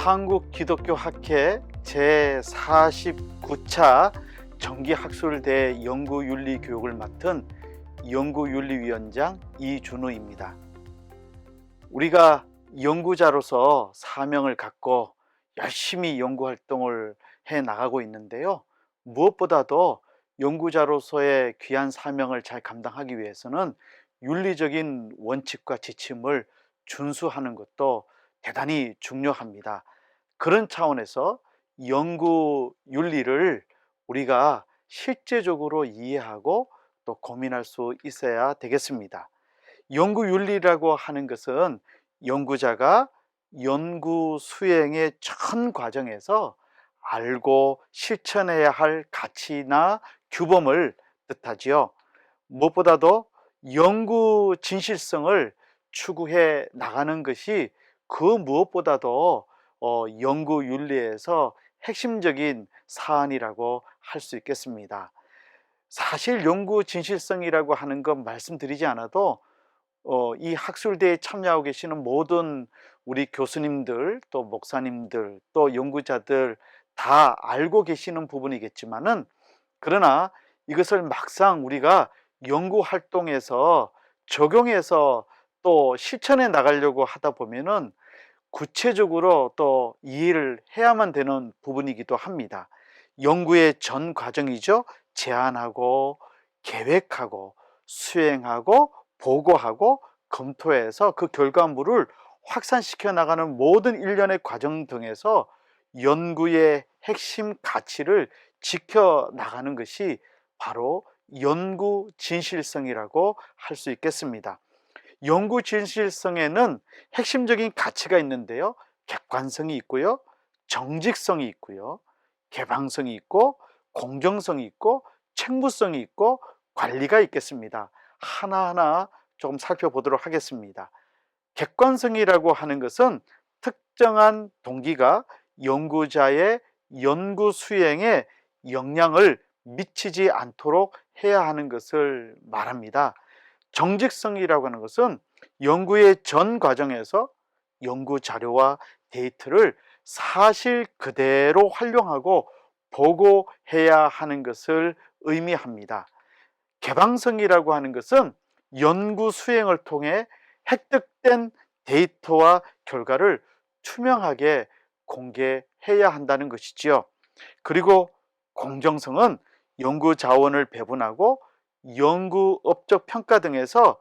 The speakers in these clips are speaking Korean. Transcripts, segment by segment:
한국기독교학회 제49차 정기학술대 연구윤리교육을 맡은 연구윤리위원장 이준우입니다. 우리가 연구자로서 사명을 갖고 열심히 연구활동을 해 나가고 있는데요. 무엇보다도 연구자로서의 귀한 사명을 잘 감당하기 위해서는 윤리적인 원칙과 지침을 준수하는 것도 대단히 중요합니다. 그런 차원에서 연구 윤리를 우리가 실제적으로 이해하고 또 고민할 수 있어야 되겠습니다. 연구 윤리라고 하는 것은 연구자가 연구 수행의 전 과정에서 알고 실천해야 할 가치나 규범을 뜻하지요. 무엇보다도 연구 진실성을 추구해 나가는 것이 그 무엇보다도 연구 윤리에서 핵심적인 사안이라고 할 수 있겠습니다. 사실 연구 진실성이라고 하는 것 말씀드리지 않아도 이 학술대에 참여하고 계시는 모든 우리 교수님들, 또 목사님들, 또 연구자들 다 알고 계시는 부분이겠지만은, 그러나 이것을 막상 우리가 연구 활동에서 적용해서 또 실천해 나가려고 하다 보면은 구체적으로 또 이해를 해야만 되는 부분이기도 합니다. 연구의 전 과정이죠. 제안하고 계획하고 수행하고 보고하고 검토해서 그 결과물을 확산시켜 나가는 모든 일련의 과정 등에서 연구의 핵심 가치를 지켜 나가는 것이 바로 연구 진실성이라고 할 수 있겠습니다. 연구 진실성에는 핵심적인 가치가 있는데요. 객관성이 있고요, 정직성이 있고요, 개방성이 있고, 공정성이 있고, 책무성이 있고, 관리가 있겠습니다. 하나하나 조금 살펴보도록 하겠습니다. 객관성이라고 하는 것은 특정한 동기가 연구자의 연구 수행에 영향을 미치지 않도록 해야 하는 것을 말합니다. 정직성이라고 하는 것은 연구의 전 과정에서 연구 자료와 데이터를 사실 그대로 활용하고 보고해야 하는 것을 의미합니다. 개방성이라고 하는 것은 연구 수행을 통해 획득된 데이터와 결과를 투명하게 공개해야 한다는 것이지요. 그리고 공정성은 연구 자원을 배분하고 연구업적 평가 등에서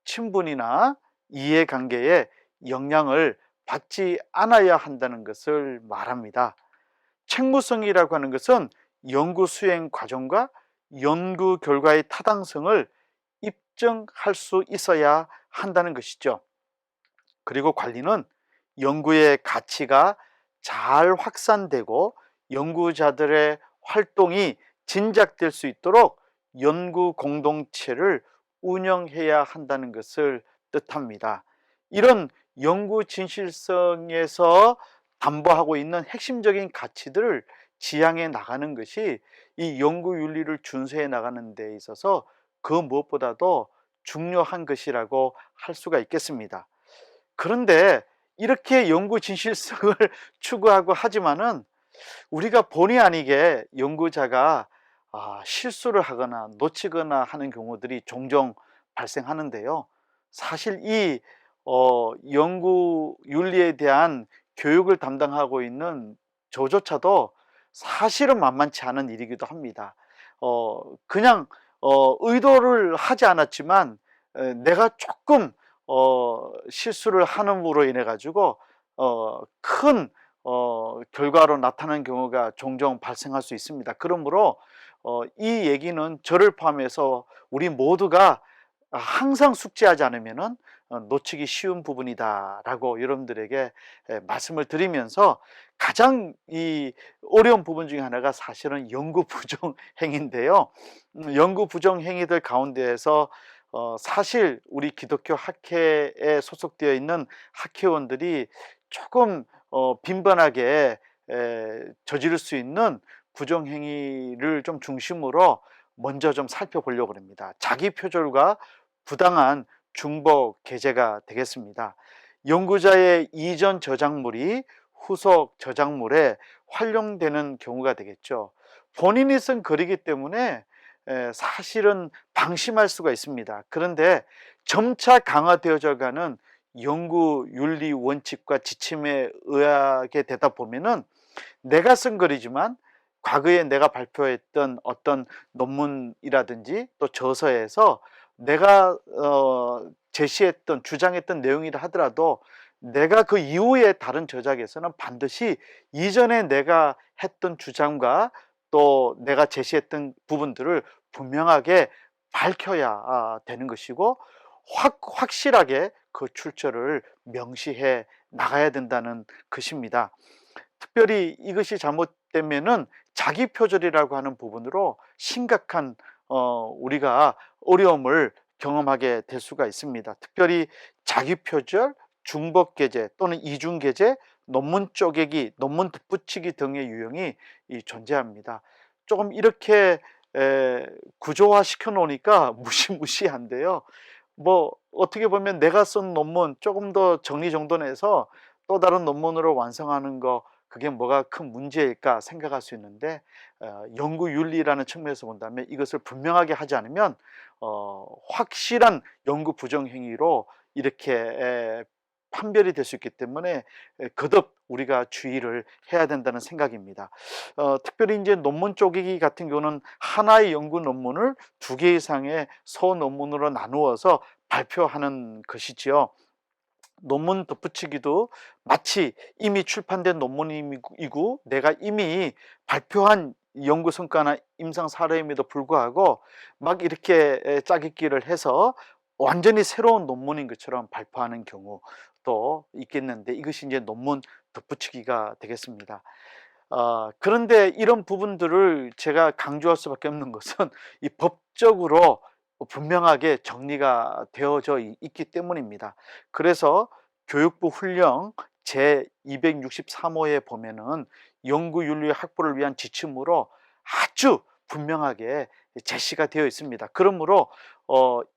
친분이나 이해관계에 영향을 받지 않아야 한다는 것을 말합니다. 책무성이라고 하는 것은 연구 수행 과정과 연구 결과의 타당성을 입증할 수 있어야 한다는 것이죠. 그리고 관리는 연구의 가치가 잘 확산되고 연구자들의 활동이 진작될 수 있도록 연구 공동체를 운영해야 한다는 것을 뜻합니다. 이런 연구 진실성에서 담보하고 있는 핵심적인 가치들을 지향해 나가는 것이 이 연구 윤리를 준수해 나가는 데 있어서 그 무엇보다도 중요한 것이라고 할 수가 있겠습니다. 그런데 이렇게 연구 진실성을 추구하고 하지만은 우리가 본의 아니게 연구자가 실수를 하거나 놓치거나 하는 경우들이 종종 발생하는데요. 사실 이 연구 윤리에 대한 교육을 담당하고 있는 저조차도 사실은 만만치 않은 일이기도 합니다. 그냥 의도를 하지 않았지만 내가 조금 실수를 함으로 인해 가지고 큰 결과로 나타나는 경우가 종종 발생할 수 있습니다. 그러므로 이 얘기는 저를 포함해서 우리 모두가 항상 숙지하지 않으면은 놓치기 쉬운 부분이다라고 여러분들에게 말씀을 드리면서, 가장 이 어려운 부분 중에 하나가 사실은 연구 부정 행위인데요. 연구 부정 행위들 가운데에서 사실 우리 기독교 학회에 소속되어 있는 학회원들이 조금 빈번하게 저지를 수 있는 부정 행위를 좀 중심으로 먼저 좀 살펴보려고 합니다. 자기 표절과 부당한 중복 게재가 되겠습니다. 연구자의 이전 저작물이 후속 저작물에 활용되는 경우가 되겠죠. 본인이 쓴 글이기 때문에 사실은 방심할 수가 있습니다. 그런데 점차 강화되어져 가는 연구 윤리 원칙과 지침에 의하게 되다 보면은 내가 쓴 글이지만 과거에 내가 발표했던 어떤 논문이라든지 또 저서에서 내가 제시했던 주장했던 내용이라 하더라도 내가 그 이후에 다른 저작에서는 반드시 이전에 내가 했던 주장과 또 내가 제시했던 부분들을 분명하게 밝혀야 되는 것이고 확실하게 그 출처를 명시해 나가야 된다는 것입니다. 특별히 이것이 잘못되면은 자기 표절이라고 하는 부분으로 심각한 우리가 어려움을 경험하게 될 수가 있습니다. 특별히 자기 표절, 중복 게재 또는 이중 게재, 논문 쪼개기, 논문 덧붙이기 등의 유형이 존재합니다. 조금 이렇게 구조화 시켜 놓으니까 무시무시한데요. 뭐 어떻게 보면 내가 쓴 논문 조금 더 정리정돈해서 또 다른 논문으로 완성하는 거, 그게 뭐가 큰 문제일까 생각할 수 있는데 연구 윤리라는 측면에서 본다면 이것을 분명하게 하지 않으면 확실한 연구 부정 행위로 이렇게 판별이 될 수 있기 때문에 거듭 우리가 주의를 해야 된다는 생각입니다. 특별히 이제 논문 쪼개기 같은 경우는 하나의 연구 논문을 2개 이상의 소논문으로 나누어서 발표하는 것이지요. 논문 덧붙이기도 마치 이미 출판된 논문이고 내가 이미 발표한 연구 성과나 임상 사례임에도 불구하고 막 이렇게 짜깁기를 해서 완전히 새로운 논문인 것처럼 발표하는 경우도 있겠는데, 이것이 이제 논문 덧붙이기가 되겠습니다. 그런데 이런 부분들을 제가 강조할 수밖에 없는 것은 이 법적으로 분명하게 정리가 되어져 있기 때문입니다. 그래서 교육부 훈령 제263호에 보면은 연구윤리 확보를 위한 지침으로 아주 분명하게 제시가 되어 있습니다. 그러므로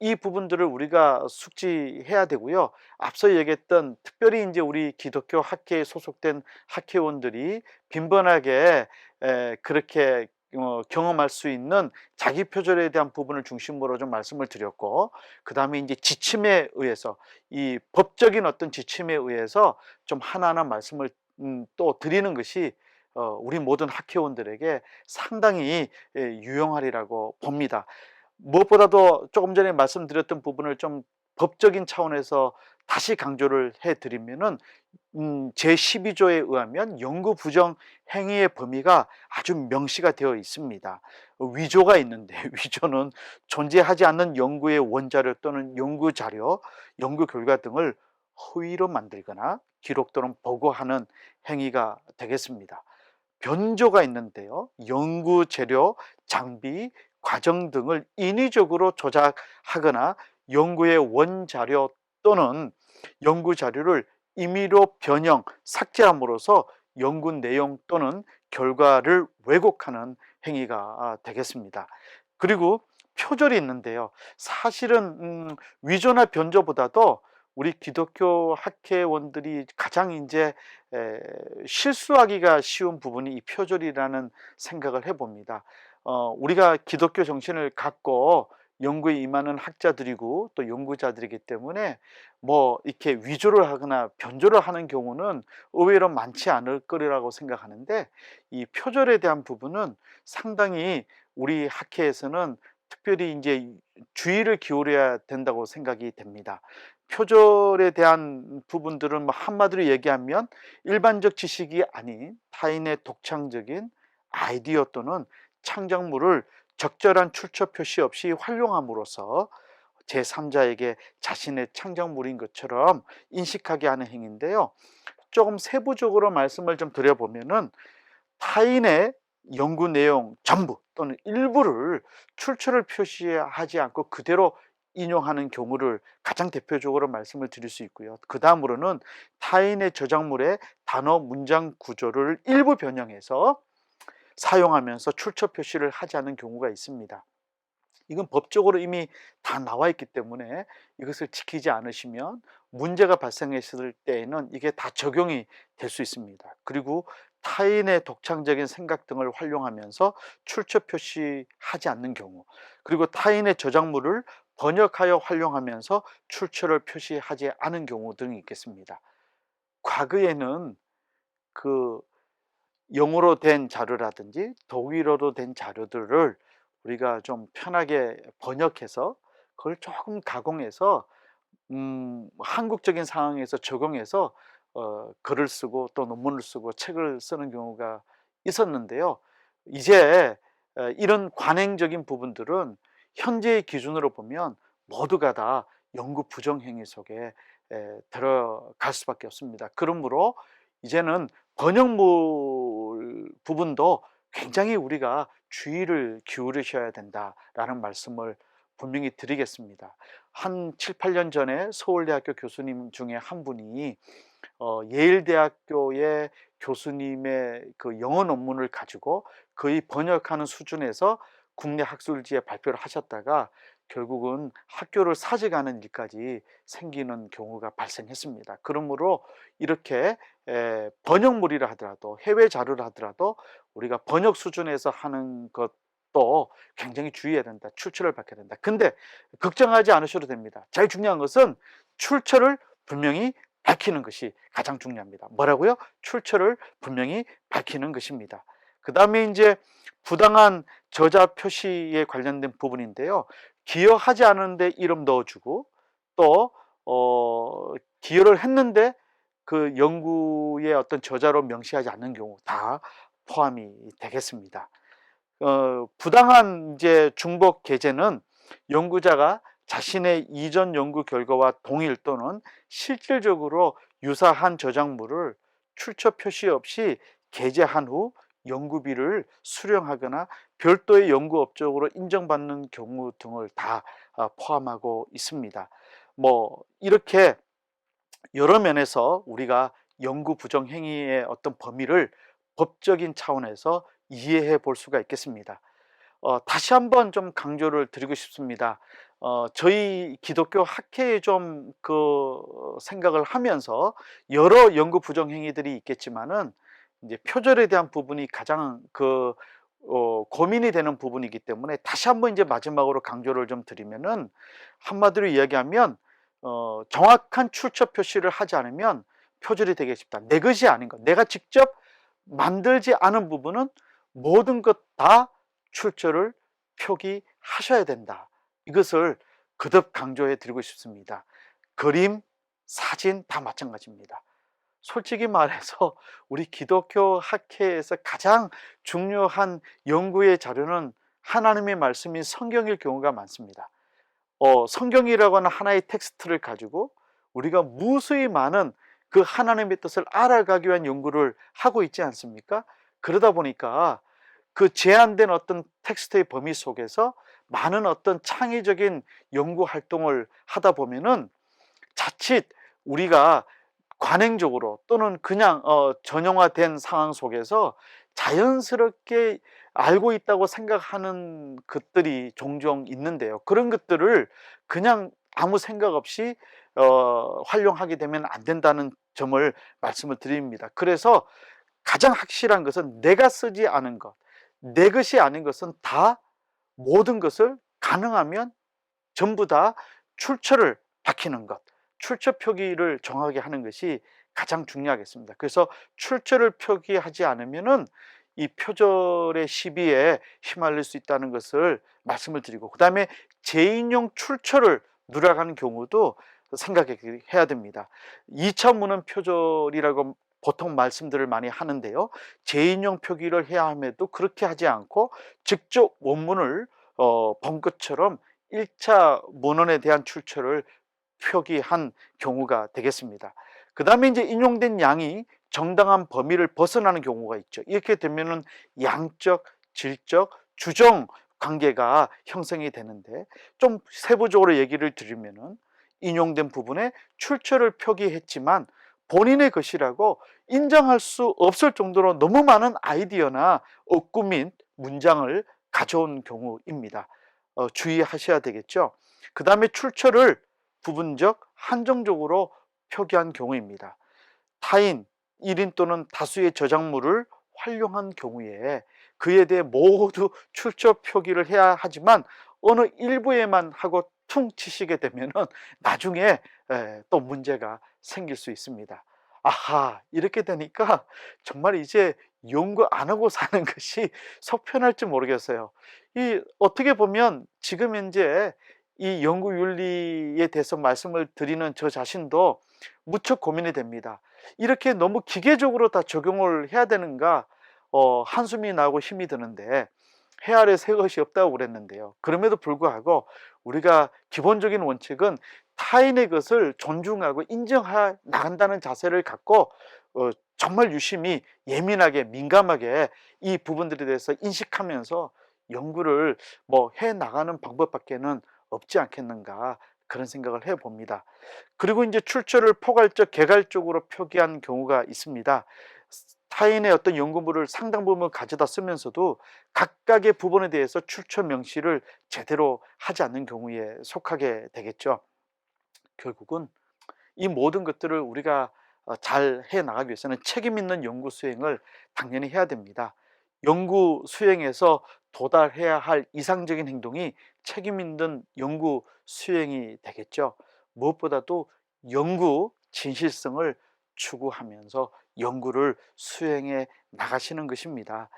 이 부분들을 우리가 숙지해야 되고요. 앞서 얘기했던 특별히 이제 우리 기독교 학회에 소속된 학회원들이 빈번하게 그렇게 경험할 수 있는 자기 표절에 대한 부분을 중심으로 좀 말씀을 드렸고, 그 다음에 이제 지침에 의해서 이 법적인 어떤 지침에 의해서 좀 하나하나 말씀을 또 드리는 것이 우리 모든 학회원들에게 상당히 유용하리라고 봅니다. 무엇보다도 조금 전에 말씀드렸던 부분을 좀 법적인 차원에서 다시 강조를 해드리면은 제12조에 의하면 연구 부정 행위의 범위가 아주 명시가 되어 있습니다. 위조가 있는데 위조는 존재하지 않는 연구의 원자료 또는 연구 자료, 연구 결과 등을 허위로 만들거나 기록 또는 보고하는 행위가 되겠습니다. 변조가 있는데요. 연구 재료, 장비, 과정 등을 인위적으로 조작하거나 연구의 원자료 또는 연구 자료를 임의로 변형, 삭제함으로써 연구 내용 또는 결과를 왜곡하는 행위가 되겠습니다. 그리고 표절이 있는데요. 사실은 위조나 변조보다도 우리 기독교 학회원들이 가장 이제 실수하기가 쉬운 부분이 이 표절이라는 생각을 해봅니다. 우리가 기독교 정신을 갖고 연구에 임하는 학자들이고 또 연구자들이기 때문에 뭐 이렇게 위조를 하거나 변조를 하는 경우는 의외로 많지 않을 거라고 생각하는데, 이 표절에 대한 부분은 상당히 우리 학회에서는 특별히 이제 주의를 기울여야 된다고 생각이 됩니다. 표절에 대한 부분들은 뭐 한마디로 얘기하면 일반적 지식이 아닌 타인의 독창적인 아이디어 또는 창작물을 적절한 출처 표시 없이 활용함으로써 제3자에게 자신의 창작물인 것처럼 인식하게 하는 행위인데요. 조금 세부적으로 말씀을 좀 드려보면은 타인의 연구 내용 전부 또는 일부를 출처를 표시하지 않고 그대로 인용하는 경우를 가장 대표적으로 말씀을 드릴 수 있고요. 그 다음으로는 타인의 저작물의 단어 문장 구조를 일부 변형해서 사용하면서 출처 표시를 하지 않는 경우가 있습니다. 이건 법적으로 이미 다 나와 있기 때문에 이것을 지키지 않으시면 문제가 발생했을 때에는 이게 다 적용이 될 수 있습니다. 그리고 타인의 독창적인 생각 등을 활용하면서 출처 표시하지 않는 경우, 그리고 타인의 저작물을 번역하여 활용하면서 출처를 표시하지 않은 경우 등이 있겠습니다. 과거에는 그 영어로 된 자료라든지 독일어로 된 자료들을 우리가 좀 편하게 번역해서 그걸 조금 가공해서 한국적인 상황에서 적용해서 글을 쓰고 또 논문을 쓰고 책을 쓰는 경우가 있었는데요. 이제 이런 관행적인 부분들은 현재의 기준으로 보면 모두가 다 영구 부정 행위 속에 들어갈 수밖에 없습니다. 그러므로 이제는 번역물 부분도 굉장히 우리가 주의를 기울이셔야 된다라는 말씀을 분명히 드리겠습니다. 한 7-8년 전에 서울대학교 교수님 중에 한 분이 예일대학교의 교수님의 그 영어 논문을 가지고 거의 번역하는 수준에서 국내 학술지에 발표를 하셨다가 결국은 학교를 사직하는 일까지 생기는 경우가 발생했습니다. 그러므로 이렇게 번역물이라 하더라도, 해외 자료라 하더라도 우리가 번역 수준에서 하는 것도 굉장히 주의해야 된다. 출처를 밝혀야 된다. 근데 걱정하지 않으셔도 됩니다. 제일 중요한 것은 출처를 분명히 밝히는 것이 가장 중요합니다. 뭐라고요? 출처를 분명히 밝히는 것입니다. 그 다음에 이제 부당한 저자 표시에 관련된 부분인데요. 기여하지 않은데 이름 넣어주고, 또 기여를 했는데 그 연구의 어떤 저자로 명시하지 않는 경우 다 포함이 되겠습니다. 부당한 이제 중복 게재는 연구자가 자신의 이전 연구 결과와 동일 또는 실질적으로 유사한 저작물을 출처 표시 없이 게재한 후 연구비를 수령하거나 별도의 연구 업적으로 인정받는 경우 등을 다 포함하고 있습니다. 뭐 이렇게 여러 면에서 우리가 연구 부정 행위의 어떤 범위를 법적인 차원에서 이해해 볼 수가 있겠습니다. 다시 한번 좀 강조를 드리고 싶습니다. 저희 기독교 학회에 좀 그 생각을 하면서 여러 연구 부정 행위들이 있겠지만은 이제 표절에 대한 부분이 가장 고민이 되는 부분이기 때문에 다시 한번 이제 마지막으로 강조를 좀 드리면은, 한마디로 이야기하면 정확한 출처 표시를 하지 않으면 표절이 되기 쉽다. 내 것이 아닌 것, 내가 직접 만들지 않은 부분은 모든 것 다 출처를 표기하셔야 된다. 이것을 거듭 강조해 드리고 싶습니다. 그림, 사진 다 마찬가지입니다. 솔직히 말해서 우리 기독교 학회에서 가장 중요한 연구의 자료는 하나님의 말씀인 성경일 경우가 많습니다. 성경이라고 하는 하나의 텍스트를 가지고 우리가 무수히 많은 그 하나님의 뜻을 알아가기 위한 연구를 하고 있지 않습니까? 그러다 보니까 그 제한된 어떤 텍스트의 범위 속에서 많은 어떤 창의적인 연구 활동을 하다 보면은 자칫 우리가 관행적으로 또는 그냥 전형화된 상황 속에서 자연스럽게 알고 있다고 생각하는 것들이 종종 있는데요. 그런 것들을 그냥 아무 생각 없이 활용하게 되면 안 된다는 점을 말씀을 드립니다. 그래서 가장 확실한 것은 내가 쓰지 않은 것, 내 것이 아닌 것은 다, 모든 것을 가능하면 전부 다 출처를 밝히는 것, 출처 표기를 정확하게 하는 것이 가장 중요하겠습니다. 그래서 출처를 표기하지 않으면은 이 표절의 시비에 휘말릴 수 있다는 것을 말씀을 드리고, 그 다음에 재인용 출처를 누락하는 경우도 생각해야 됩니다. 2차 문헌 표절이라고 보통 말씀들을 많이 하는데요, 재인용 표기를 해야 함에도 그렇게 하지 않고 직접 원문을 본 것처럼 1차 문헌에 대한 출처를 표기한 경우가 되겠습니다. 그 다음에 이제 인용된 양이 정당한 범위를 벗어나는 경우가 있죠. 이렇게 되면은 양적, 질적, 주정 관계가 형성이 되는데, 좀 세부적으로 얘기를 드리면은 인용된 부분에 출처를 표기했지만 본인의 것이라고 인정할 수 없을 정도로 너무 많은 아이디어나 어구 및 문장을 가져온 경우입니다. 주의하셔야 되겠죠. 그 다음에 출처를 부분적, 한정적으로 표기한 경우입니다. 타인, 1인 또는 다수의 저작물을 활용한 경우에 그에 대해 모두 출처 표기를 해야 하지만 어느 일부에만 하고 퉁 치시게 되면은 나중에 또 문제가 생길 수 있습니다. 아하, 이렇게 되니까 정말 이제 연구 안 하고 사는 것이 속 편할지 모르겠어요. 이 어떻게 보면 지금 현재 이 연구 윤리에 대해서 말씀을 드리는 저 자신도 무척 고민이 됩니다. 이렇게 너무 기계적으로 다 적용을 해야 되는가, 한숨이 나고 힘이 드는데, 해 아래 새 것이 없다고 그랬는데요. 그럼에도 불구하고 우리가 기본적인 원칙은 타인의 것을 존중하고 인정해 나간다는 자세를 갖고 정말 유심히 예민하게 민감하게 이 부분들에 대해서 인식하면서 연구를 뭐 해 나가는 방법밖에는 없지 않겠는가, 그런 생각을 해 봅니다. 그리고 이제 출처를 포괄적, 개괄적으로 표기한 경우가 있습니다. 타인의 어떤 연구물을 상당 부분 가져다 쓰면서도 각각의 부분에 대해서 출처 명시를 제대로 하지 않는 경우에 속하게 되겠죠. 결국은 이 모든 것들을 우리가 잘 해 나가기 위해서는 책임 있는 연구 수행을 당연히 해야 됩니다. 연구 수행에서 도달해야 할 이상적인 행동이 책임 있는 연구 수행이 되겠죠. 무엇보다도 연구 진실성을 추구하면서 연구를 수행해 나가시는 것입니다.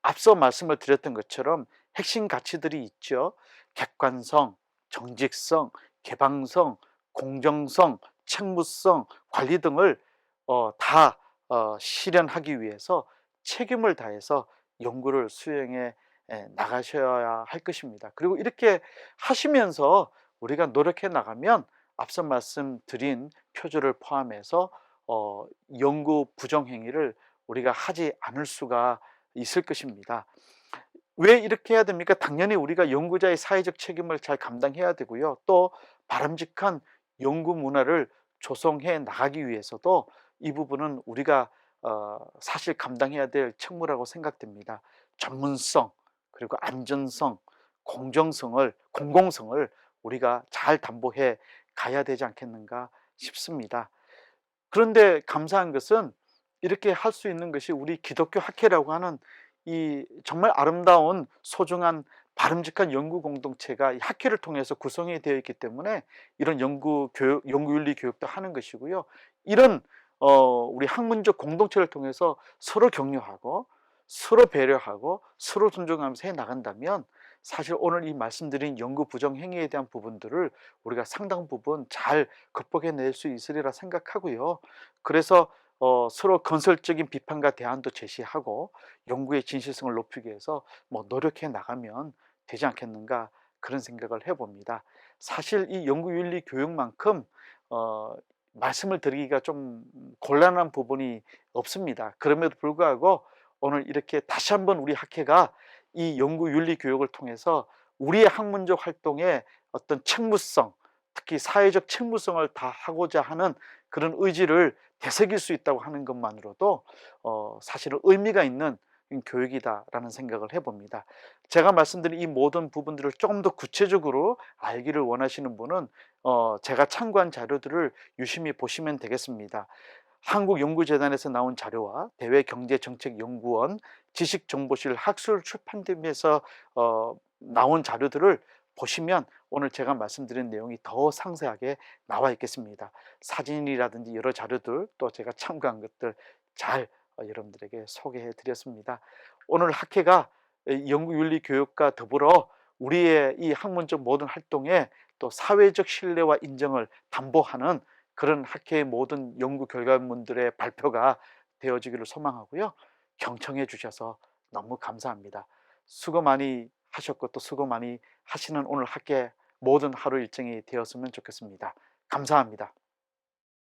앞서 말씀을 드렸던 것처럼 핵심 가치들이 있죠. 객관성, 정직성, 개방성, 공정성, 책무성, 관리 등을 다 실현하기 위해서 책임을 다해서 연구를 수행해 나가셔야 할 것입니다. 그리고 이렇게 하시면서 우리가 노력해 나가면 앞서 말씀드린 표절을 포함해서 연구 부정 행위를 우리가 하지 않을 수가 있을 것입니다. 왜 이렇게 해야 됩니까? 당연히 우리가 연구자의 사회적 책임을 잘 감당해야 되고요. 또 바람직한 연구 문화를 조성해 나가기 위해서도 이 부분은 우리가 사실 감당해야 될 책무라고 생각됩니다. 전문성, 그리고 안전성, 공공성을 우리가 잘 담보해 가야 되지 않겠는가 싶습니다. 그런데 감사한 것은 이렇게 할 수 있는 것이 우리 기독교 학회라고 하는 이 정말 아름다운 소중한 바람직한 연구 공동체가 이 학회를 통해서 구성이 되어 있기 때문에 이런 연구 윤리 교육도 하는 것이고요. 이런 우리 학문적 공동체를 통해서 서로 격려하고 서로 배려하고 서로 존중하면서 해 나간다면 사실 오늘 이 말씀드린 연구 부정 행위에 대한 부분들을 우리가 상당 부분 잘 극복해 낼 수 있으리라 생각하고요. 그래서 서로 건설적인 비판과 대안도 제시하고 연구의 진실성을 높이기 위해서 뭐 노력해 나가면 되지 않겠는가, 그런 생각을 해봅니다. 사실 이 연구윤리 교육만큼 말씀을 드리기가 좀 곤란한 부분이 없습니다. 그럼에도 불구하고 오늘 이렇게 다시 한번 우리 학회가 이 연구윤리 교육을 통해서 우리의 학문적 활동의 어떤 책무성, 특히 사회적 책무성을 다하고자 하는 그런 의지를 되새길 수 있다고 하는 것만으로도 사실은 의미가 있는 교육이다라는 생각을 해봅니다. 제가 말씀드린 이 모든 부분들을 조금 더 구체적으로 알기를 원하시는 분은 제가 참고한 자료들을 유심히 보시면 되겠습니다. 한국연구재단에서 나온 자료와 대외경제정책연구원 지식정보실 학술 출판팀에서 나온 자료들을 보시면 오늘 제가 말씀드린 내용이 더 상세하게 나와 있겠습니다. 사진이라든지 여러 자료들, 또 제가 참고한 것들 잘 여러분들에게 소개해 드렸습니다. 오늘 학회가 연구윤리 교육과 더불어 우리의 이 학문적 모든 활동에 또 사회적 신뢰와 인정을 담보하는 그런 학회의 모든 연구 결과물들의 발표가 되어지기를 소망하고요. 경청해 주셔서 너무 감사합니다. 수고 많이 하셨고 또 수고 많이 하시는 오늘 학회 모든 하루 일정이 되었으면 좋겠습니다. 감사합니다.